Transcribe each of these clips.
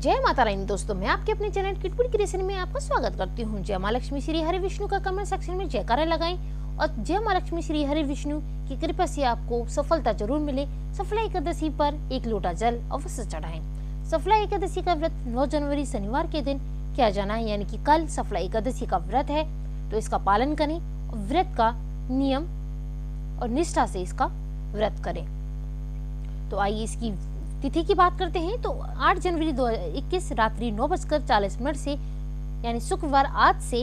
जय माता रानी दोस्तों, मैं आपके अपने चैनल किटपिट क्रिएशन में आपका स्वागत करती हूँ। जय माँ लक्ष्मी श्री हरि विष्णु का कमेंट सेक्शन में जयकारा लगाएं और जय माँ लक्ष्मी श्री हरि विष्णु की कृपा से आपको सफलता जरूर मिले। सफला एकादशी पर एक लोटा जल अवश्य चढ़ाएं। सफला एकादशी का व्रत 9 जनवरी शनिवार के दिन किया जाना है, यानी कि कल सफला एकादशी का व्रत है, तो इसका पालन करें और व्रत का नियम और निष्ठा से इसका व्रत करें। तो आइए इसकी तिथि की बात करते हैं। तो 8 जनवरी 2021 रात्रि 9:40 से यानी शुक्रवार आज से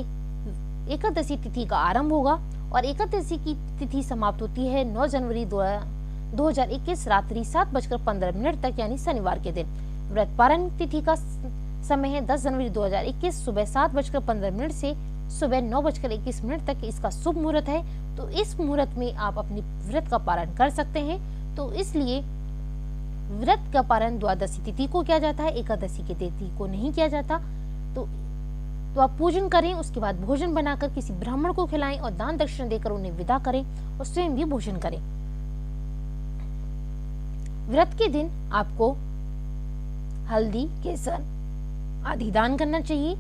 एकादशी तिथि का आरंभ होगा और एकादशी की तिथि समाप्त होती है 9 जनवरी 2021 रात्रि 7:15 तक, यानी शनिवार के दिन। व्रत पारण तिथि का समय है 10 जनवरी 2021 सुबह 7:15 से सुबह 9:21 तक इसका शुभ मुहूर्त है। तो इस मुहूर्त में आप अपनी व्रत का पारण कर सकते हैं। तो इसलिए व्रत का पारण द्वादशी तिथि को किया जाता है, एकादशी की तिथि को नहीं किया जाता। तो आप पूजन करें, उसके बाद भोजन बनाकर किसी ब्राह्मण को खिलाएं और दान दक्षिणा देकर उन्हें विदा करें और स्वयं भी भोजन करें। व्रत के दिन आपको हल्दी, केसर आदि दान करना चाहिए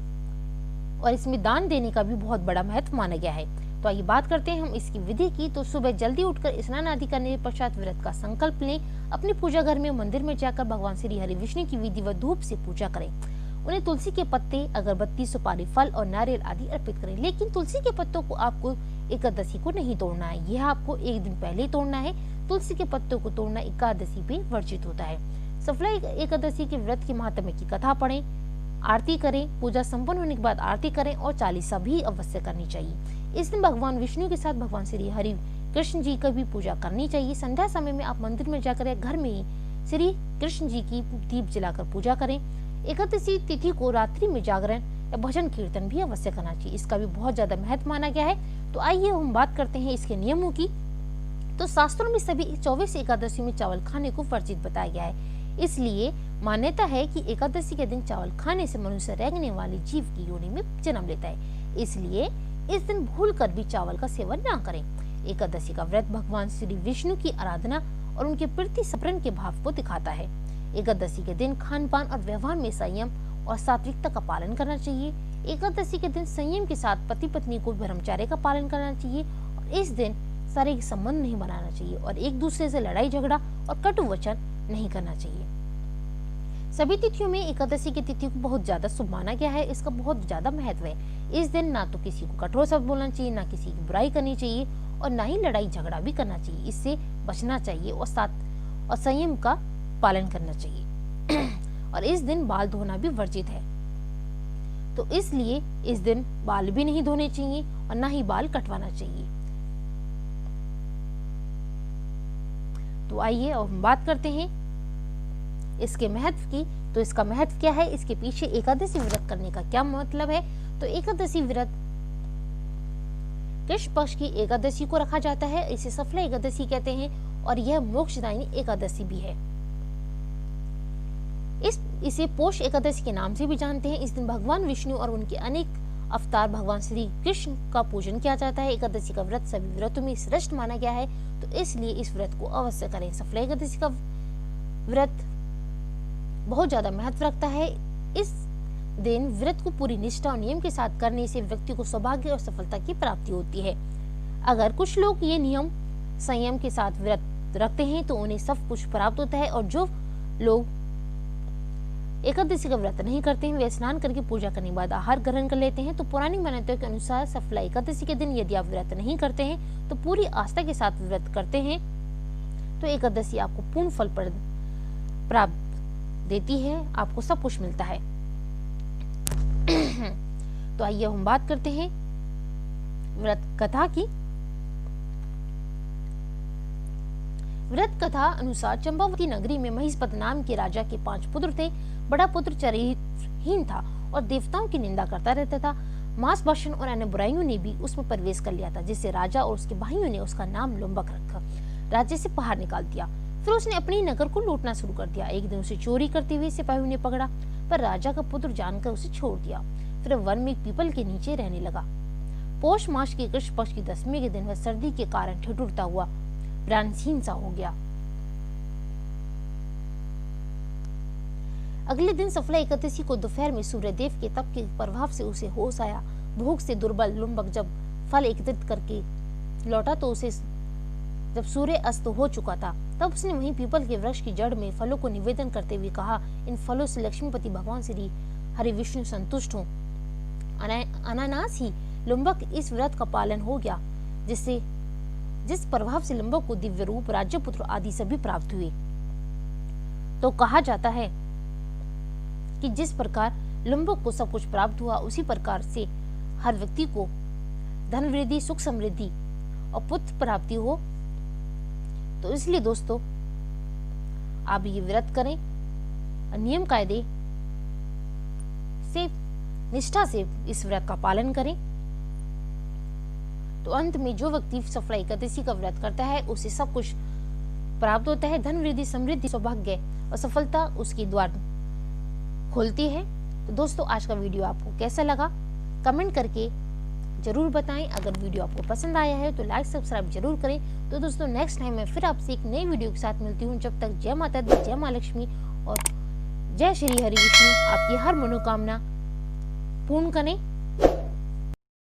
और इसमें दान देने का भी बहुत बड़ा महत्व माना गया है। तो आइए बात करते हैं हम इसकी विधि की। तो सुबह जल्दी उठकर स्नान आदि करने के पश्चात व्रत का संकल्प लें। अपने पूजा घर में मंदिर में जाकर भगवान श्री हरि विष्णु की विधि व धूप से पूजा करें। उन्हें तुलसी के पत्ते, अगरबत्ती, सुपारी, फल और नारियल आदि अर्पित करें। लेकिन तुलसी के पत्तों को आपको एकादशी को नहीं तोड़ना है, यह आपको एक दिन पहले ही तोड़ना है। तुलसी के पत्तों को तोड़ना एकादशी पे वर्जित होता है। सफला एकादशी के व्रत के महात्म्य की कथा पढ़ें, आरती करें। पूजा संपन्न होने के बाद आरती करें और चालीसा भी अवश्य करनी चाहिए। इस दिन भगवान विष्णु के साथ भगवान श्री हरि कृष्ण जी का भी पूजा करनी चाहिए। संध्या समय में आप मंदिर में जाकर या घर में ही श्री कृष्ण जी की दीप जलाकर पूजा करें। एकादशी तिथि को रात्रि में जागरण या भजन कीर्तन भी अवश्य करना चाहिए, इसका भी बहुत ज्यादा महत्व माना गया है। तो आइए हम बात करते हैं इसके नियमों की। तो शास्त्रों में सभी 24 एकादशी में चावल खाने को वर्जित बताया गया है। इसलिए मान्यता है कि एकादशी के दिन चावल खाने से मनुष्य रेंगने वाले जीव की योनि में जन्म लेता है, इसलिए इस दिन भूलकर भी चावल का सेवन ना करें। एकादशी का व्रत भगवान श्री विष्णु की आराधना और उनके प्रति समर्पण के भाव को दिखाता है। एकादशी के दिन खान पान और व्यवहार में संयम और सात्विकता का पालन करना चाहिए। एकादशी के दिन संयम के साथ पति पत्नी को ब्रह्मचर्य का पालन करना चाहिए और इस दिन शारीरिक संबंध नहीं बनाना चाहिए और एक दूसरे से लड़ाई झगड़ा और कटु वचन नहीं करना चाहिए। सभी तिथियों में एकादशी की तिथि को बहुत ज्यादा शुभ माना गया है, इसका बहुत ज्यादा महत्व है। इस दिन ना तो किसी को कठोर शब्द बोलना चाहिए, ना किसी की बुराई करनी चाहिए और ना ही लड़ाई झगड़ा भी करना चाहिए। इससे बचना चाहिए और साथ और संयम का पालन करना चाहिए और इस दिन बाल धोना भी वर्जित है, तो इसलिए इस दिन बाल भी नहीं धोने चाहिए और ना ही बाल कटवाना चाहिए। तो आइए अब हम बात करते हैं इसके महत्व की। तो इसका महत्व क्या है, इसके पीछे एकादशी व्रत करने का क्या मतलब है। तो एकादशी व्रत कृष्ण पक्ष की एकादशी को रखा जाता है, इसे सफला एकादशी कहते हैं और यह मोक्षदायिनी एकादशी भी है। इसे पोष एकादशी के नाम से भी जानते हैं। इस दिन भगवान विष्णु और उनके अनेक अवतार भगवान श्री कृष्ण का पूजन किया जाता है। एकादशी का व्रत सभी व्रतों में श्रेष्ठ माना गया है, तो इसलिए इस व्रत को अवश्य करें। सफला एकादशी का व्रत बहुत ज्यादा महत्व रखता है। इस दिन व्रत को पूरी निष्ठा और नियम के साथ करने से व्यक्ति को सौभाग्य और सफलता की प्राप्ति होती है। अगर कुछ लोग ये नियम संयम के साथ व्रत रखते हैं तो उन्हें सब कुछ प्राप्त होता है और जो लोग एकादशी का व्रत नहीं करते हैं वे स्नान करके पूजा करने के बाद आहार ग्रहण कर लेते हैं। तो पौराणिक मान्यताओं के अनुसार सफला एकादशी के दिन यदि आप व्रत नहीं करते हैं तो पूरी आस्था के साथ व्रत करते हैं तो एकादशी आपको पूर्ण फल प्राप्त देती है, आपको सब कुछ मिलता है। तो आइए हम बात करते हैं व्रत कथा की। व्रत कथा अनुसार चंपावती नगरी में महिष्मत नाम के राजा के 5 पुत्र थे। बड़ा पुत्र चरित्रहीन था और देवताओं की निंदा करता रहता था। मांस भाषण और अन्य बुराइयों ने भी उसमें प्रवेश कर लिया था, जिससे राजा और उसके भाइयों ने उसका नाम लुम्बक रखा राज्य से बाहर निकाल दिया। फिर उसने अपने नगर को लूटना शुरू कर दिया। एक दिन उसे चोरी करते हुए सिपाहियों ने पकड़ा, पर राजा का पुत्र जानकर उसे छोड़ दिया। फिर वन में पीपल के नीचे रहने लगा। पौष मास के कृष्ण पक्ष की 10वें के दिन वह सर्दी के कारण ठिठुरता हुआ प्राणहीन सा हो गया। अगले दिन सफला एकादशी को दोपहर में सूर्यदेव के तप के प्रभाव से उसे होश आया। भूख से दुर्बल लुम्बक जब फल एकत्रित करके लौटा तो उसे जब सूर्य अस्त हो चुका था, तब उसने वहीं पीपल के वृक्ष की जड़ में फलों को निवेदन करते हुए कहा, इन फलों से लक्ष्मीपति भगवान श्री हरि विष्णु संतुष्ट हों। अनायास ही लुम्बक इस व्रत का पालन हो गया, जिस प्रभाव से लुम्बक को दिव्य रूप, राज्य पुत्र आदि सभी प्राप्त हुए। तो कहा जाता है कि जिस प्रकार लुम्बक को सब कुछ प्राप्त हुआ, उसी प्रकार से हर व्यक्ति को धन वृद्धि, सुख समृद्धि और पुत्र प्राप्ति हो। तो इसलिए दोस्तों आप ये व्रत करें, नियम कायदे से, निष्ठा से इस व्रत का पालन करें। तो अंत में जो व्यक्ति सफला एकादशी का व्रत करता है उसे सब कुछ प्राप्त होता है, धन वृद्धि, समृद्धि, सौभाग्य और सफलता उसकी द्वार खोलती है। तो दोस्तों आज का वीडियो आपको कैसा लगा कमेंट करके जरूर बताएं। अगर वीडियो आपको पसंद आया है तो लाइक सब्सक्राइब जरूर करें। तो दोस्तों नेक्स्ट टाइम मैं फिर आपसे एक नई वीडियो के साथ मिलती हूँ। जब तक जय माता दी, जय माँ लक्ष्मी और जय श्री हरि विष्णु आपकी हर मनोकामना पूर्ण करें।